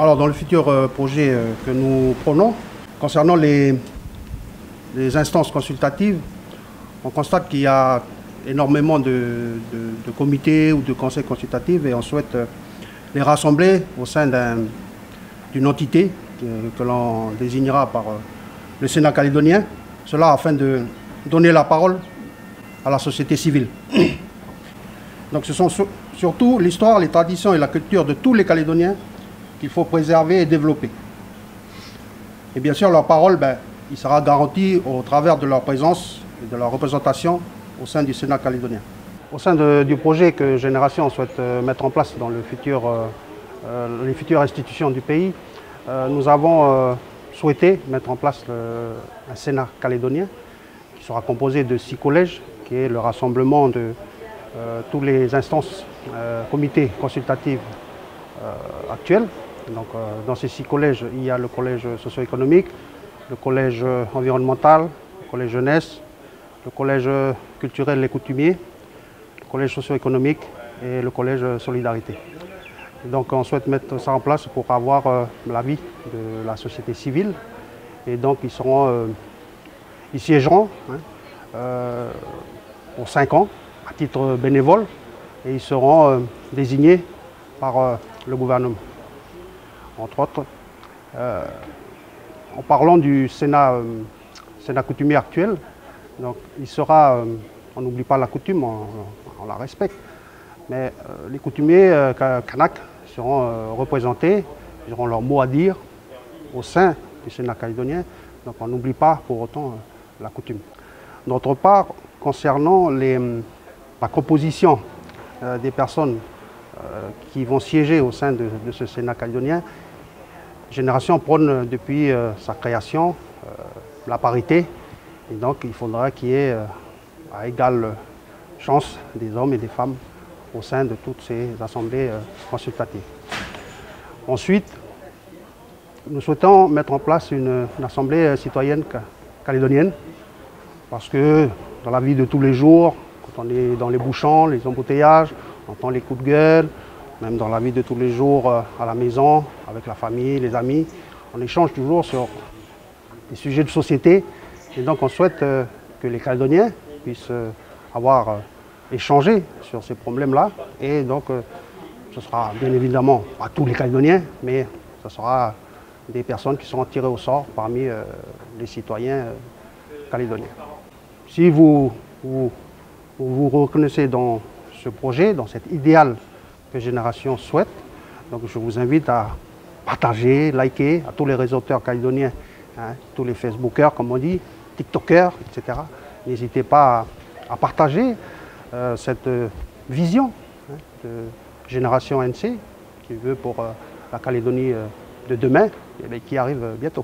Alors, dans le futur projet que nous prenons, concernant les instances consultatives, on constate qu'il y a énormément de comités ou de conseils consultatifs et on souhaite les rassembler au sein d'une entité que l'on désignera par le Sénat calédonien. Cela afin de donner la parole à la société civile. Donc ce sont surtout l'histoire, les traditions et la culture de tous les Calédoniens qu'il faut préserver et développer. Et bien sûr, leur parole, il sera garanti au travers de leur présence et de leur représentation au sein du Sénat calédonien. Au sein du projet que Génération souhaite mettre en place dans les futures institutions du pays, nous avons souhaité mettre en place un Sénat calédonien qui sera composé de 6 collèges, qui est le rassemblement de toutes les instances, comités consultatifs actuels. Donc, dans ces 6 collèges, il y a le collège socio-économique, le collège environnemental, le collège jeunesse, le collège culturel et coutumier, le collège socio-économique et le collège solidarité. Et donc on souhaite mettre ça en place pour avoir l'avis de la société civile. Et donc ils siégeront pour 5 ans à titre bénévole et ils seront désignés par le gouvernement. Entre autres, en parlant du Sénat coutumier actuel, donc il sera, on n'oublie pas la coutume, on la respecte, mais les coutumiers kanak seront représentés, ils auront leur mot à dire au sein du Sénat calédonien, donc on n'oublie pas pour autant la coutume. D'autre part, concernant la composition des personnes qui vont siéger au sein de ce Sénat calédonien, Génération prône depuis sa création la parité, et donc il faudra qu'il y ait à égale chance des hommes et des femmes au sein de toutes ces assemblées consultatives. Ensuite, nous souhaitons mettre en place une assemblée citoyenne calédonienne, parce que dans la vie de tous les jours, quand on est dans les bouchons, les embouteillages, on entend les coups de gueule, même dans la vie de tous les jours à la maison, avec la famille, les amis, on échange toujours sur des sujets de société. Et donc on souhaite que les Calédoniens puissent avoir échangé sur ces problèmes-là. Et donc ce sera bien évidemment pas tous les Calédoniens, mais ce sera des personnes qui seront tirées au sort parmi les citoyens calédoniens. Si vous reconnaissez dans ce projet, dans cet idéal que Génération souhaite, donc je vous invite à partager, liker à tous les réseauteurs calédoniens, tous les Facebookers comme on dit, TikTokers, etc. N'hésitez pas à partager cette vision de Génération NC qui veut pour la Calédonie de demain et qui arrive bientôt.